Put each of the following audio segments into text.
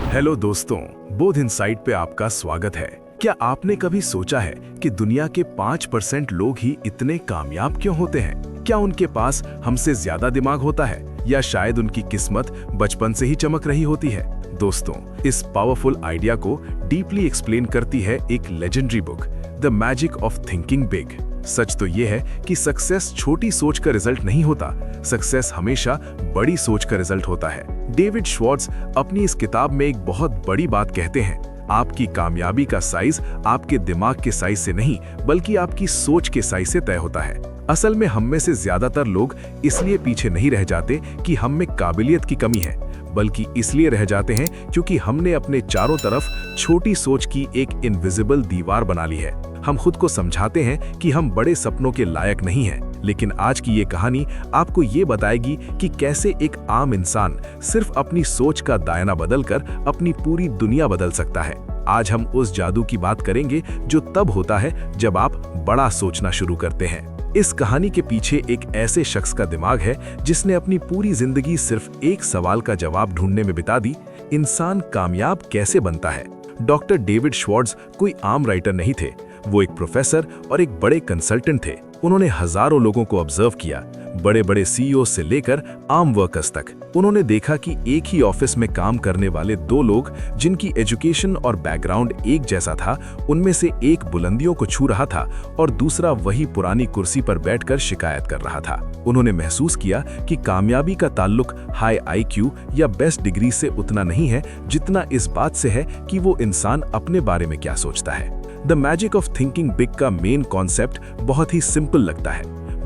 Hello दोस्तों, बोध insight पे आपका स्वागत है। क्या आपने कभी सोचा है कि दुनिया के 5% लोग ही इतने कामयाब क्यों होते हैं? क्या उनके पास हमसे ज्यादा दिमाग होता है या शायद उनकी किस्मत बचपन से ही चमक रही होती है? दोस्तों, इस पावरफुल आइडिया को डीपली एक्सप्लेन करती है एक legendary book, the magic of thinking big. सच तो ये है कि सक्सेस छोटी सोच का रिजल्ट नहीं होता, सक्सेस हमेशा बड़ी सोच का रिजल्ट होता है। डेविड श्वार्ट्ज अपनी इस किताब में एक बहुत बड़ी बात कहते हैं, आपकी कामयाबी का साइज आपके दिमाग के साइज से नहीं बल्कि आपकी सोच के साइज से तय होता है। असल में हम में से ज्यादातर लोग इसलिए पीछे नहीं रह जाते कि हम में काबिलियत की कमी है, बल्कि इसलिए रह जाते हैं क्योंकि हमने अपने चारों तरफ छोटी सोच की एक इनविजिबल दीवार बना ली है। हम खुद को समझाते हैं कि हम बड़े सपनों के लायक नहीं हैं, लेकिन आज की ये कहानी आपको ये बताएगी कि कैसे एक आम इंसान सिर्फ अपनी सोच का दायना बदलकर अपनी पूरी दुनिया बदल सकता है। आज हम उस जादू की बात करेंगे जो तब होता है जब आप बड़ा सोचना शुरू करते हैं। इस कहानी के पीछे एक ऐसे शख्स का दिमाग है जिसने अपनी पूरी जिंदगी सिर्फ एक सवाल का जवाब ढूंढने में बिता दी, इंसान कामयाब कैसे बनता है। डॉक्टर डेविड श्वार्ट्ज कोई आम राइटर नहीं थे, वो एक प्रोफेसर और एक बड़े कंसल्टेंट थे। उन्होंने हजारों लोगों को ऑब्जर्व किया, बड़े बड़े सीईओ से लेकर आम वर्कर्स तक। उन्होंने देखा कि एक ही ऑफिस में काम करने वाले दो लोग जिनकी एजुकेशन और बैकग्राउंड एक जैसा था, उनमें से एक बुलंदियों को छू रहा था और दूसरा वही पुरानी कुर्सी पर बैठकर शिकायत कर रहा था। उन्होंने महसूस किया कि कामयाबी का ताल्लुक हाई आईक्यू या बेस्ट डिग्री से उतना नहीं है जितना इस बात से है कि वो इंसान अपने बारे में क्या सोचता है। The magic of thinking big का मेन कॉन्सेप्ट बहुत ही सिंपल लगता है,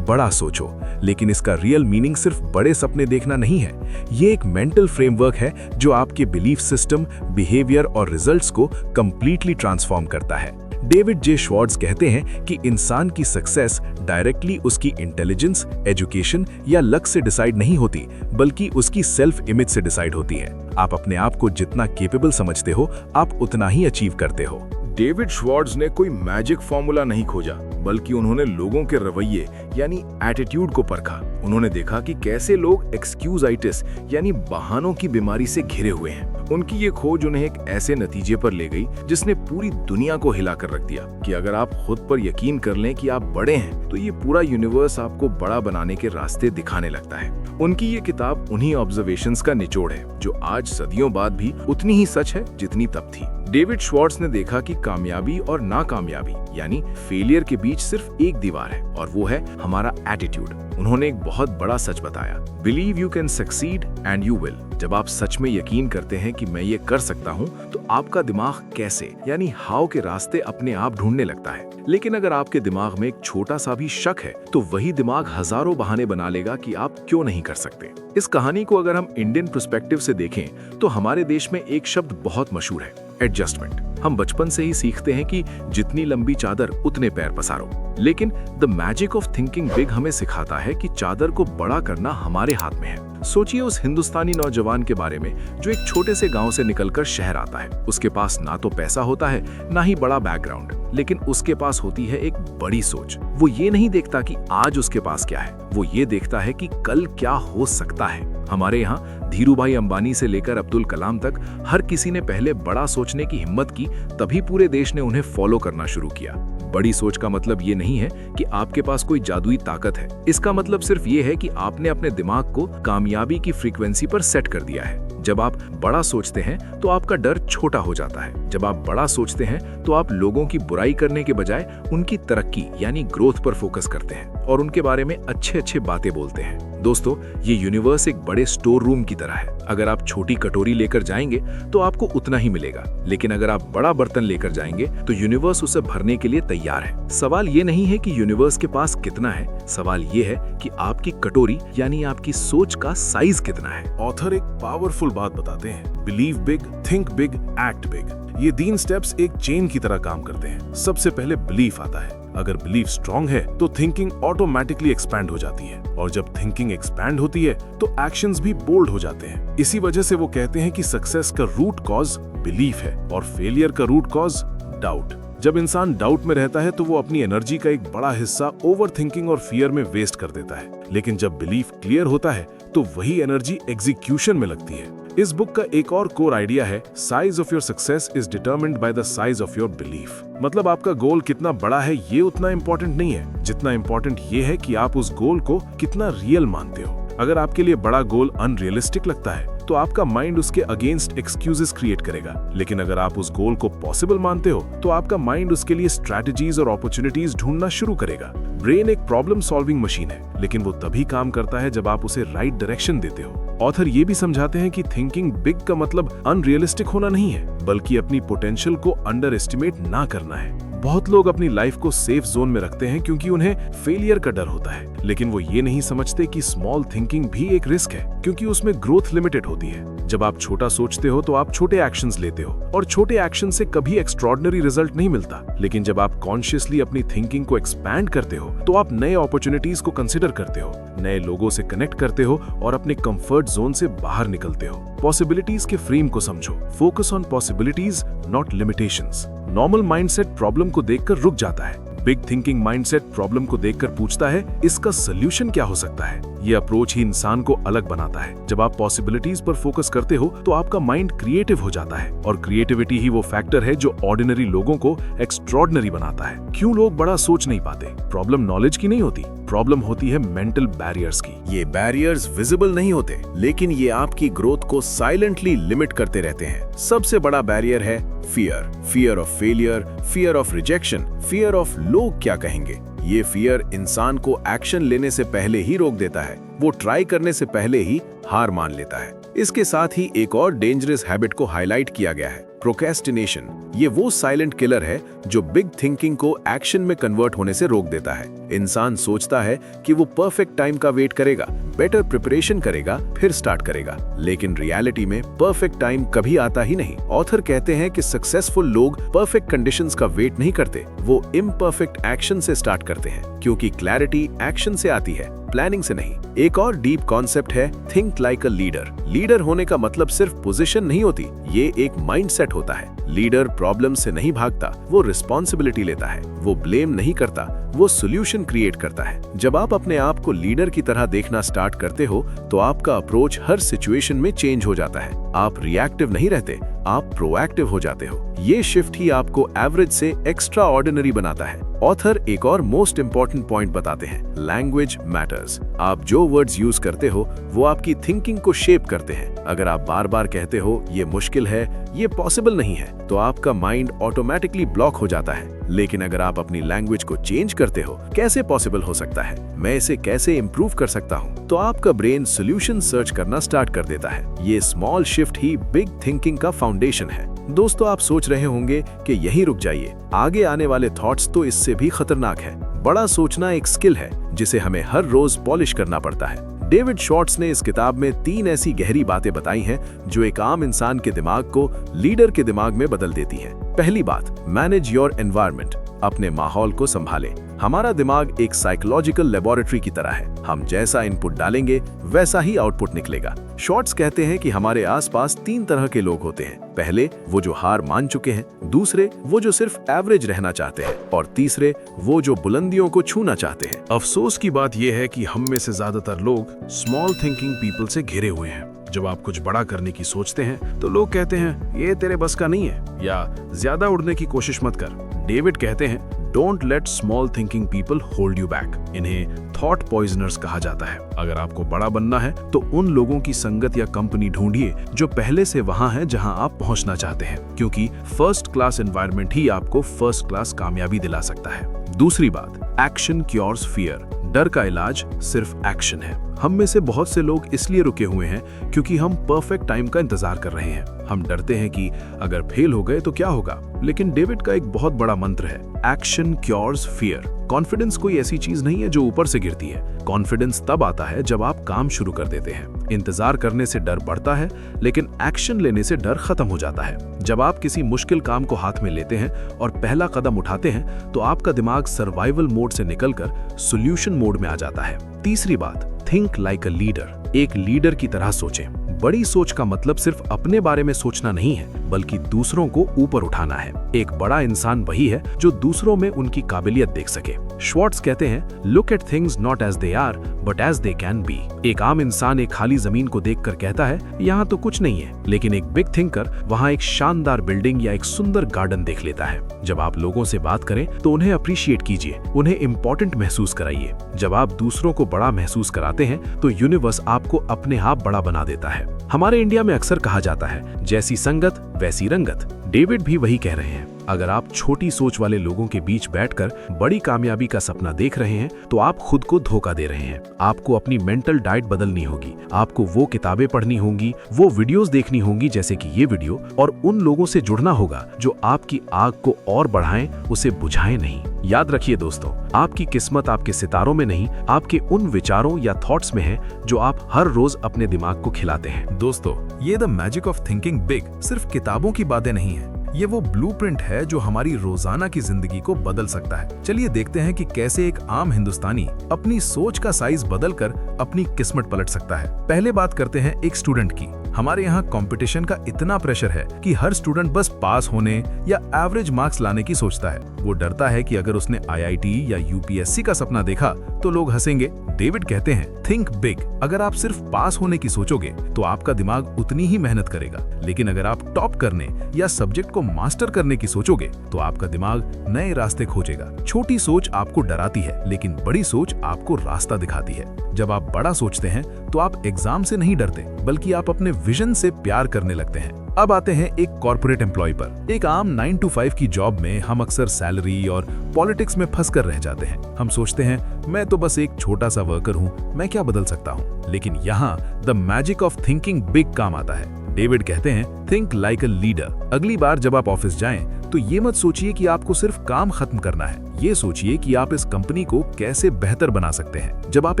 बड़ा सोचो, लेकिन इसका रियल मीनिंग सिर्फ बड़े सपने देखना नहीं है। ये एक मेंटल फ्रेमवर्क है जो आपके बिलीफ सिस्टम, बिहेवियर और रिजल्ट्स को कंप्लीटली ट्रांसफॉर्म करता है। डेविड जे श्वार्ट्ज कहते हैं कि इंसान की सक्सेस डायरेक्टली उसकी इंटेलिजेंस, एजुकेशन या लक से डिसाइड नहीं होती, बल्कि उसकी सेल्फ इमेज से डिसाइड होती है। आप अपने आप को जितना केपेबल समझते हो, आप उतना ही अचीव करते हो। डेविड श्वार्ट्ज ने कोई मैजिक फॉर्मूला नहीं खोजा, बल्कि उन्होंने लोगों के रवैये यानी एटीट्यूड को परखा। उन्होंने देखा कि कैसे लोग एक्सक्यूजाइटिस यानी बहानों की बीमारी से घिरे हुए हैं। उनकी ये खोज उन्हें एक ऐसे नतीजे पर ले गई जिसने पूरी दुनिया को हिला कर रख दिया कि अगर आप खुद पर यकीन कर लें कि आप बड़े हैं, तो ये पूरा यूनिवर्स आपको बड़ा बनाने के रास्ते दिखाने लगता है। उनकी ये किताब उन्हीं ऑब्जर्वेशंस का निचोड़ है जो आज सदियों बाद भी उतनी ही सच है जितनी तब थी। डेविड श्वार्ट्ज ने देखा कि कामयाबी और नाकामयाबी यानी फेलियर के बीच सिर्फ एक दीवार है, और वो है हमारा एटीट्यूड। उन्होंने एक बहुत बड़ा सच बताया, believe you can succeed and you will. जब आप सच में यकीन करते हैं कि मैं ये कर सकता हूँ, तो आपका दिमाग कैसे यानी हाउ के रास्ते अपने आप ढूंढने लगता है। लेकिन अगर आपके दिमाग में एक छोटा सा भी शक है, तो वही दिमाग हजारों बहाने बना लेगा कि आप क्यों नहीं कर सकते। इस कहानी को अगर हम इंडियन पर्सपेक्टिव से देखें, तो हमारे देश में एक शब्द बहुत मशहूर है, एडजस्टमेंट। हम बचपन से ही सीखते हैं कि जितनी लंबी चादर उतने पैर पसारो, लेकिन the magic of thinking big हमें सिखाता है कि चादर को बड़ा करना हमारे हाथ में है। सोचिए उस हिंदुस्तानी नौजवान के बारे में जो एक छोटे से गांव से निकलकर शहर आता है। उसके पास ना तो पैसा होता है, ना ही बड़ा बैकग्राउंड, लेकिन उसके पास होती है एक बड़ी सोच। वो ये नहीं देखता कि आज उसके पास क्या है, वो ये देखता है कि कल क्या हो सकता है। हमारे यहाँ धीरूभाई अंबानी से लेकर अब्दुल कलाम तक हर किसी ने पहले बड़ा सोचने की हिम्मत की, तभी पूरे देश ने उन्हें फॉलो करना शुरू किया। बड़ी सोच का मतलब ये नहीं है कि आपके पास कोई जादुई ताकत है। इसका मतलब सिर्फ ये है कि आपने अपने दिमाग को कामयाबी की फ्रीक्वेंसी पर सेट कर दिया है। जब आप बड़ा सोचते हैं तो आपका डर छोटा हो जाता है। जब आप बड़ा सोचते हैं तो आप लोगों की बुराई करने के बजाय उनकी तरक्की यानी ग्रोथ पर फोकस करते हैं और उनके बारे में अच्छे बातें बोलते हैं। दोस्तों, ये यूनिवर्स एक बड़े स्टोर रूम की तरह है। अगर आप छोटी कटोरी लेकर जाएंगे तो आपको उतना ही मिलेगा, लेकिन अगर आप बड़ा बर्तन लेकर जाएंगे तो यूनिवर्स उसे भरने के लिए तैयार है। सवाल ये नहीं है कि यूनिवर्स के पास कितना है, सवाल ये है कि आपकी कटोरी यानी आपकी सोच का साइज कितना है। ऑथर एक पावरफुल बात बताते हैं, believe big, think big, act big. ये 3 स्टेप्स एक चेन की तरह काम करते हैं। सबसे पहले बिलीफ आता है। अगर बिलीफ स्ट्रांग है तो थिंकिंग ऑटोमेटिकली एक्सपैंड हो जाती है, और जब थिंकिंग एक्सपैंड होती है तो एक्शंस भी बोल्ड हो जाते हैं। इसी वजह से वो कहते हैं कि सक्सेस का रूट कॉज बिलीफ है और फेलियर का रूट कॉज डाउट। जब इंसान डाउट में रहता है तो वो अपनी एनर्जी का एक बड़ा हिस्सा ओवर थिंकिंग और फियर में वेस्ट कर देता है, लेकिन जब बिलीफ क्लियर होता है तो वही एनर्जी एग्जीक्यूशन में लगती है। इस बुक का एक और कोर आइडिया है, size of your success is determined by the size of your belief. मतलब आपका गोल कितना बड़ा है ये उतना इंपॉर्टेंट नहीं है, जितना इंपॉर्टेंट ये है कि आप उस गोल को कितना रियल मानते हो। अगर आपके लिए बड़ा गोल अनरियलिस्टिक लगता है तो आपका माइंड उसके अगेंस्ट एक्सक्यूजेस क्रिएट करेगा, लेकिन अगर आप उस गोल को पॉसिबल मानते हो तो आपका माइंड उसके लिए स्ट्रैटेजीज और अपॉर्चुनिटीज ढूंढना शुरू करेगा। ब्रेन एक प्रॉब्लम सॉल्विंग मशीन है, लेकिन वो तभी काम करता है जब आप उसे राइट डायरेक्शन देते हो। ऑथर ये भी समझाते हैं कि थिंकिंग बिग का मतलब अनरियलिस्टिक होना नहीं है, बल्कि अपनी पोटेंशियल को अंडर एस्टिमेट ना करना है। बहुत लोग अपनी लाइफ को सेफ जोन में रखते हैं क्योंकि उन्हें फेलियर का डर होता है, लेकिन वो ये नहीं समझते कि स्मॉल थिंकिंग भी एक रिस्क है, क्योंकि उसमें ग्रोथ लिमिटेड होती है। जब आप छोटा सोचते हो तो आप छोटे एक्शंस लेते हो, और छोटे एक्शन से कभी एक्स्ट्रॉर्डिनरी रिजल्ट नहीं मिलता। लेकिन जब आप कॉन्शियसली अपनी थिंकिंग को एक्सपैंड करते हो तो आप नए अपॉर्चुनिटीज को कंसिडर करते हो, नए लोगों से कनेक्ट करते हो और अपने कंफर्ट जोन से बाहर निकलते हो। पॉसिबिलिटीज के फ्रेम को समझो, focus on possibilities not limitations. Normal mindset problem को देखकर रुक जाता है, बिग थिंकिंग माइंडसेट प्रॉब्लम को देखकर पूछता है इसका सॉल्यूशन क्या हो सकता है। ये अप्रोच ही इंसान को अलग बनाता है। जब आप पॉसिबिलिटीज पर फोकस करते हो तो आपका माइंड क्रिएटिव हो जाता है, और क्रिएटिविटी ही वो फैक्टर है जो ऑर्डिनरी लोगों को एक्स्ट्रॉर्डिनरी बनाता है। क्यों लोग बड़ा सोच नहीं पाते? प्रॉब्लम नॉलेज की नहीं होती, प्रॉब्लम होती है मेंटल बैरियर्स की। ये बैरियर्स विजिबल नहीं होते, लेकिन ये आपकी ग्रोथ को साइलेंटली लिमिट करते रहते हैं। सबसे बड़ा बैरियर है fear of failure, fear of rejection, fear of लोग क्या कहेंगे। ये फियर इंसान को एक्शन लेने से पहले ही रोक देता है, वो ट्राई करने से पहले ही हार मान लेता है। इसके साथ ही एक और डेंजरस हैबिट को हाईलाइट किया गया है, प्रोक्रेस्टिनेशन। ये वो साइलेंट किलर है जो बिग थिंकिंग को एक्शन में कन्वर्ट होने से रोक देता है। इंसान सोचता है कि वो परफेक्ट टाइम का वेट करेगा, बेटर प्रिपरेशन करेगा, फिर स्टार्ट करेगा, लेकिन रियलिटी में परफेक्ट टाइम कभी आता ही नहीं। ऑथर कहते हैं कि सक्सेसफुल लोग परफेक्ट कंडीशंस का वेट नहीं करते, वो इम्परफेक्ट एक्शन से स्टार्ट करते हैं, क्योंकि क्लैरिटी एक्शन से आती है, प्लानिंग से नहीं। एक और डीप कॉन्सेप्ट है think like a leader. Leader होने का मतलब सिर्फ पोजीशन नहीं होती, ये एक माइंडसेट होता है। लीडर प्रॉब्लम से नहीं भागता, वो रिस्पॉन्सिबिलिटी लेता है, वो ब्लेम नहीं करता, वो सॉल्यूशन क्रिएट करता है। जब आप अपने आप को लीडर की तरह देखना स्टार्ट करते हो तो आपका अप्रोच हर सिचुएशन में चेंज हो जाता है। आप रिएक्टिव नहीं रहते, आप प्रोएक्टिव हो जाते हो। ये शिफ्ट ही आपको एवरेज से एक्स्ट्रा ऑर्डिनरी बनाता है। ऑथर एक और मोस्ट इंपॉर्टेंट पॉइंट बताते हैं, लैंग्वेज मैटर्स। आप जो वर्ड्स यूज करते हो वो आपकी थिंकिंग को शेप करते हैं। अगर आप बार बार कहते हो ये मुश्किल है, ये पॉसिबल नहीं है, तो आपका माइंड ऑटोमेटिकली ब्लॉक हो जाता है। लेकिन अगर आप अपनी लैंग्वेज को चेंज करते हो, कैसे पॉसिबल हो सकता है, मैं इसे कैसे इंप्रूव कर सकता हूँ, तो आपका ब्रेन सॉल्यूशन सर्च करना स्टार्ट कर देता है। ये स्मॉल शिफ्ट ही बिग थिंकिंग का फाउंडेशन है। दोस्तों, आप सोच रहे होंगे कि यहीं रुक जाइए, आगे आने वाले थॉट्स तो इससे भी खतरनाक है। बड़ा सोचना एक स्किल है जिसे हमें हर रोज पॉलिश करना पड़ता है। डेविड शॉर्ट्स ने इस किताब में 3 ऐसी गहरी बातें बताई हैं जो एक आम इंसान के दिमाग को लीडर के दिमाग में बदल देती हैं। पहली बात, मैनेज योर एनवायरनमेंट। अपने माहौल को संभालें। हमारा दिमाग एक साइकोलॉजिकल लेबोरेटरी की तरह है, हम जैसा इनपुट डालेंगे वैसा ही आउटपुट निकलेगा। शॉर्ट्स कहते हैं कि हमारे आसपास 3 तरह के लोग होते हैं। पहले, वो जो हार मान चुके हैं, दूसरे वो जो सिर्फ एवरेज रहना चाहते हैं, और तीसरे वो जो बुलंदियों को छूना चाहते हैं। अफसोस की बात यह है कि हम में से ज्यादातर लोग स्मॉल थिंकिंग पीपल से घिरे हुए हैं। जब आप कुछ बड़ा करने की सोचते हैं तो लोग कहते हैं ये तेरे बस का नहीं है, या ज्यादा उड़ने की कोशिश मत कर। डेविड कहते हैं, don't let small thinking people hold you back. इन्हें थॉट पॉइजनर्स कहा जाता है। अगर आपको बड़ा बनना है तो उन लोगों की संगत या कंपनी ढूंढिए जो पहले से वहां है जहां आप पहुंचना चाहते हैं, क्योंकि फर्स्ट क्लास एनवायरनमेंट ही आपको फर्स्ट क्लास कामयाबी दिला सकता है। दूसरी बात, एक्शन क्योर्स फियर। डर का इलाज सिर्फ एक्शन है। हम में से बहुत से लोग इसलिए रुके हुए हैं क्योंकि हम परफेक्ट टाइम का इंतजार कर रहे हैं। हम डरते हैं कि अगर फेल हो गए तो क्या होगा। लेकिन डेविड का एक बहुत बड़ा मंत्र है, एक्शन क्योर्स फियर। कॉन्फिडेंस कोई ऐसी चीज नहीं है जो ऊपर से गिरती है। कॉन्फिडेंस तब आता है जब आप काम शुरू कर देते हैं। इंतजार करने से डर बढ़ता है, लेकिन एक्शन लेने से डर खत्म हो जाता है। जब आप किसी मुश्किल काम को हाथ में लेते हैं और पहला कदम उठाते हैं तो आपका दिमाग सर्वाइवल मोड से निकलकर सॉल्यूशन मोड में आ जाता है। तीसरी बात, थिंक लाइक अ लीडर। एक लीडर की तरह सोचें। बड़ी सोच का मतलब सिर्फ अपने बारे में सोचना नहीं है, बल्कि दूसरों को ऊपर उठाना है। एक बड़ा इंसान वही है जो दूसरों में उनकी काबिलियत देख सके। श्वार्ट्ज कहते हैं, look at things not as they are but as they can be. एक आम इंसान एक खाली जमीन को देखकर कहता है यहाँ तो कुछ नहीं है, लेकिन एक बिग थिंकर वहाँ एक शानदार बिल्डिंग या एक सुंदर गार्डन देख लेता है। जब आप लोगों से बात करें तो उन्हें अप्रिशिएट कीजिए, उन्हें इंपॉर्टेंट महसूस कराइए। जब आप दूसरों को बड़ा महसूस कराते हैं तो यूनिवर्स आपको अपने आप बड़ा बना देता है। हमारे इंडिया में अक्सर कहा जाता है, जैसी संगत वैसी रंगत। डेविड भी वही कह रहे हैं। अगर आप छोटी सोच वाले लोगों के बीच बैठकर बड़ी कामयाबी का सपना देख रहे हैं तो आप खुद को धोखा दे रहे हैं। आपको अपनी मेंटल डाइट बदलनी होगी। आपको वो किताबें पढ़नी होंगी, वो वीडियोस देखनी होंगी जैसे कि ये वीडियो, और उन लोगों से जुड़ना होगा जो आपकी आग को और बढ़ाएं, उसे बुझाएं नहीं। याद रखिए दोस्तों, आपकी किस्मत आपके सितारों में नहीं, आपके उन विचारों या थॉट्स में है जो आप हर रोज अपने दिमाग को खिलाते हैं। दोस्तों, ये the magic of thinking big सिर्फ किताबों की बातें नहीं है, ये वो ब्लूप्रिंट है जो हमारी रोजाना की जिंदगी को बदल सकता है। चलिए देखते हैं कि कैसे एक आम हिंदुस्तानी अपनी सोच का साइज बदलकर अपनी किस्मत पलट सकता है। पहले बात करते हैं एक स्टूडेंट की। हमारे यहाँ कंपटीशन का इतना प्रेशर है कि हर स्टूडेंट बस पास होने या एवरेज मार्क्स लाने की सोचता है। वो डरता है कि अगर उसने IIT या UPSC का सपना देखा तो लोग हंसेंगे। डेविड कहते हैं, थिंक बिग। अगर आप सिर्फ पास होने की सोचोगे तो आपका दिमाग उतनी ही मेहनत करेगा, लेकिन अगर आप टॉप करने या सब्जेक्ट को मास्टर करने की सोचोगे तो आपका दिमाग नए रास्ते खोजेगा। छोटी सोच आपको डराती है, लेकिन बड़ी सोच आपको रास्ता दिखाती है। जब आप बड़ा सोचते हैं तो आप एग्जाम से नहीं डरते, बल्कि आप अपने विजन से प्यार करने लगते हैं। अब आते हैं एक कॉर्पोरेट एम्प्लॉय पर। एक आम 9 to 5 की जॉब में हम अक्सर सैलरी और पॉलिटिक्स में फंस कर रह जाते हैं। हम सोचते हैं, मैं तो बस एक छोटा सा वर्कर हूँ, मैं क्या बदल सकता हूँ। लेकिन यहाँ the magic of thinking big काम आता है। डेविड कहते हैं, थिंक लाइक अ लीडर। अगली बार जब आप ऑफिस जाएं तो ये मत सोचिए कि आपको सिर्फ काम खत्म करना है, ये सोचिए कि आप इस कंपनी को कैसे बेहतर बना सकते हैं। जब आप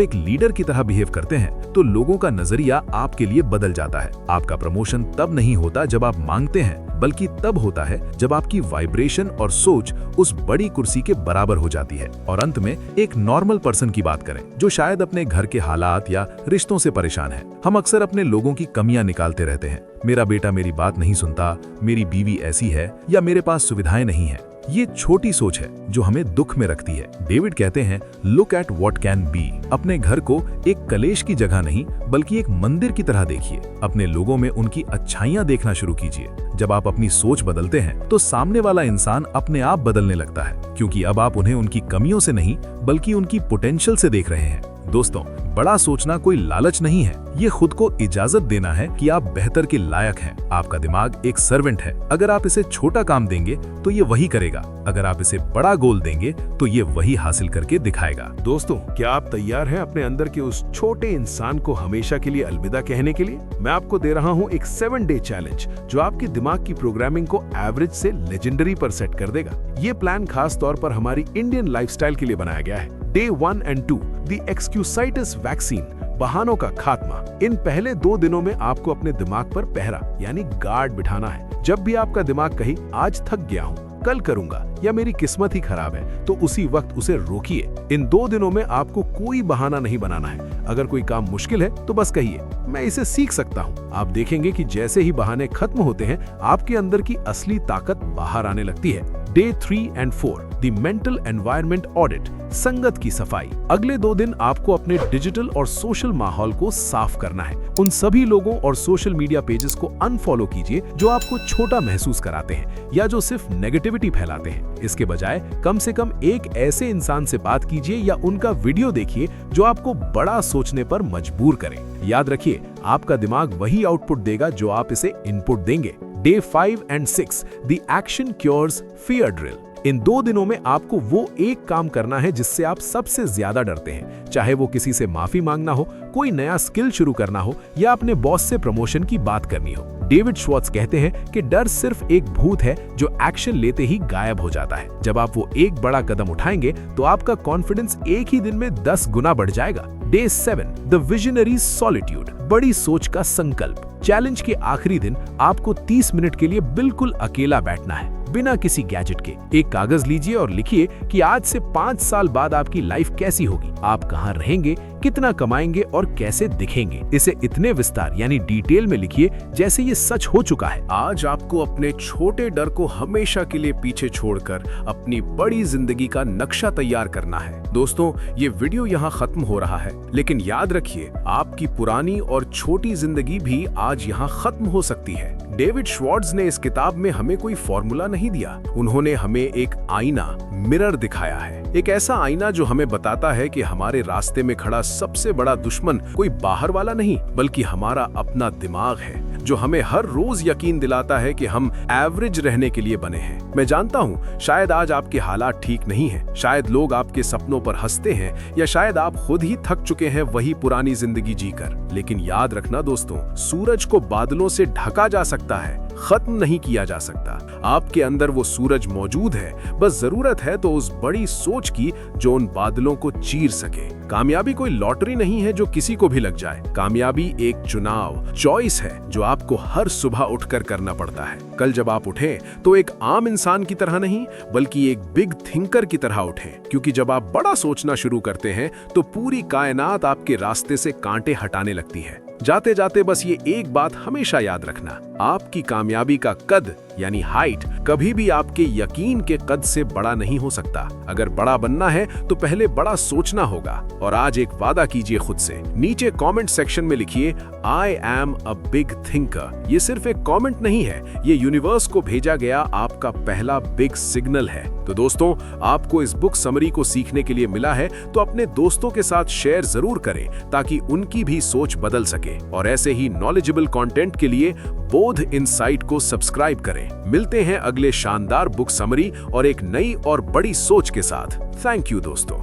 एक लीडर की तरह बिहेव करते हैं तो लोगों का नजरिया आपके लिए बदल जाता है। आपका प्रमोशन तब नहीं होता जब आप मांगते हैं, बल्कि तब होता है जब आपकी वाइब्रेशन और सोच उस बड़ी कुर्सी के बराबर हो जाती है। और अंत में एक नॉर्मल पर्सन की बात करें जो शायद अपने घर के हालात या रिश्तों से परेशान है। हम अक्सर अपने लोगों की कमियां निकालते रहते हैं। मेरा बेटा मेरी बात नहीं सुनता, मेरी बीवी ऐसी है, या मेरे पास सुविधाएं नहीं है। ये छोटी सोच है जो हमें दुख में रखती है। डेविड कहते हैं, look at what can be. अपने घर को एक कलेश की जगह नहीं बल्कि एक मंदिर की तरह देखिए। अपने लोगों में उनकी अच्छाइयां देखना शुरू कीजिए। जब आप अपनी सोच बदलते हैं तो सामने वाला इंसान अपने आप बदलने लगता है, क्योंकि अब आप उन्हें उनकी कमियों से नहीं बल्कि उनकी पोटेंशियल से देख रहे हैं। दोस्तों, बड़ा सोचना कोई लालच नहीं है, ये खुद को इजाजत देना है कि आप बेहतर के लायक हैं। आपका दिमाग एक सर्वेंट है। अगर आप इसे छोटा काम देंगे तो ये वही करेगा, अगर आप इसे बड़ा गोल देंगे तो ये वही हासिल करके दिखाएगा। दोस्तों, क्या आप तैयार हैं अपने अंदर के उस छोटे इंसान को हमेशा के लिए अलविदा कहने के लिए? मैं आपको दे रहा हूं एक 7-day चैलेंज जो आपके दिमाग की प्रोग्रामिंग को एवरेज से लेजेंडरी पर सेट कर देगा। ये प्लान खास तौर पर हमारी इंडियन लाइफस्टाइल के लिए बनाया गया है। Day 1 and 2, the excusitis vaccine, बहानों का खात्मा। इन पहले 2 दिनों में आपको अपने दिमाग पर पहरा यानी गार्ड बिठाना है। जब भी आपका दिमाग कहे आज थक गया हूँ, कल करूंगा या मेरी किस्मत ही खराब है, तो उसी वक्त उसे रोकिए। इन 2 दिनों में आपको कोई बहाना नहीं बनाना है। अगर कोई काम मुश्किल है तो बस कहिए, मैं इसे सीख सकता हूँ। आप देखेंगे कि जैसे ही बहाने खत्म होते हैं, आपके अंदर की असली ताकत बाहर आने लगती है। Day 3 and 4, the mental environment audit, संगत की सफाई। अगले 2 दिन आपको अपने डिजिटल और सोशल माहौल को साफ करना है। उन सभी लोगों और सोशल मीडिया पेजेस को अनफॉलो कीजिए जो आपको छोटा महसूस कराते हैं या जो सिर्फ नेगेटिविटी फैलाते हैं। इसके बजाय कम से कम एक ऐसे इंसान से बात कीजिए या उनका वीडियो देखिए जो आपको बड़ा सोचने पर मजबूर करे। याद रखिए, आपका दिमाग वही आउटपुट देगा जो आप इसे इनपुट देंगे। Day 5 and 6, the action cures fear drill. इन 2 दिनों में आपको वो एक काम करना है जिससे आप सबसे ज्यादा डरते हैं, चाहे वो किसी से माफी मांगना हो, कोई नया स्किल शुरू करना हो या अपने बॉस से प्रमोशन की बात करनी हो। डेविड श्वार्ट्ज कहते हैं कि डर सिर्फ एक भूत है जो एक्शन लेते ही गायब हो जाता है। जब आप वो एक बड़ा कदम उठाएंगे तो आपका कॉन्फिडेंस एक ही दिन में 10 गुना बढ़ जाएगा। Day 7, द विजनरी सॉलिट्यूड, बड़ी सोच का संकल्प। चैलेंज के आखिरी दिन आपको 30 मिनट के लिए बिल्कुल अकेला बैठना है, बिना किसी गैजेट के। एक कागज लीजिए और लिखिए कि आज से 5 साल बाद आपकी लाइफ कैसी होगी, आप कहाँ रहेंगे, कितना कमाएंगे और कैसे दिखेंगे। इसे इतने विस्तार यानी डिटेल में लिखिए जैसे ये सच हो चुका है। आज आपको अपने छोटे डर को हमेशा के लिए पीछे छोड़कर अपनी बड़ी जिंदगी का नक्शा तैयार करना है। दोस्तों, ये वीडियो यहाँ खत्म हो रहा है, लेकिन याद रखिए आपकी पुरानी और छोटी जिंदगी भी आज यहाँ खत्म हो सकती है। डेविड श्वार्ट्ज ने इस किताब में हमें कोई फॉर्मूला नहीं दिया। उन्होंने हमें एक आईना, मिरर दिखाया है। एक ऐसा आईना जो हमें बताता है कि हमारे रास्ते में खड़ा सबसे बड़ा दुश्मन कोई बाहर वाला नहीं, बल्कि हमारा अपना दिमाग है, जो हमें हर रोज यकीन दिलाता है कि हम एवरेज रहने के लिए बने हैं। मैं जानता हूँ शायद आज आपके हालात ठीक नहीं हैं, शायद लोग आपके सपनों पर हंसते हैं, या शायद आप खुद ही थक चुके हैं वही पुरानी जिंदगी जीकर। लेकिन याद रखना दोस्तों, सूरज को बादलों से ढका जा सकता है, खत्म नहीं किया जा सकता। आपके अंदर वो सूरज मौजूद है, बस जरूरत है तो उस बड़ी सोच की जो उन बादलों को चीर सके। कामयाबी कोई लॉटरी नहीं है जो किसी को भी लग जाए। कामयाबी एक चुनाव, चॉइस है जो आपको हर सुबह उठकर करना पड़ता है। कल जब आप उठें तो एक आम इंसान की तरह नहीं, बल्कि एक बिग थिंकर की तरह उठें, क्योंकि जब आप बड़ा सोचना शुरू करते हैं तो पूरी कायनात आपके रास्ते से कांटे हटाने लगती है। जाते जाते बस ये एक बात हमेशा याद रखना, आपकी कामयाबी का कद यानी हाइट कभी भी आपके यकीन के कद से बड़ा नहीं हो सकता। अगर बड़ा बनना है तो पहले बड़ा सोचना होगा। और आज एक वादा कीजिए खुद से, नीचे कमेंट सेक्शन में लिखिए I am a big thinker. ये सिर्फ एक कमेंट नहीं है, ये यूनिवर्स को भेजा गया आपका पहला बिग सिग्नल है। तो दोस्तों, आपको इस बुक समरी को सीखने के लिए मिला है तो अपने दोस्तों के साथ शेयर जरूर करें, ताकि उनकी भी सोच बदल सके। और ऐसे ही नॉलेजेबल कंटेंट के लिए बोध इनसाइट को सब्सक्राइब करें। मिलते हैं अगले शानदार बुक समरी और एक नई और बड़ी सोच के साथ। थैंक यू दोस्तों।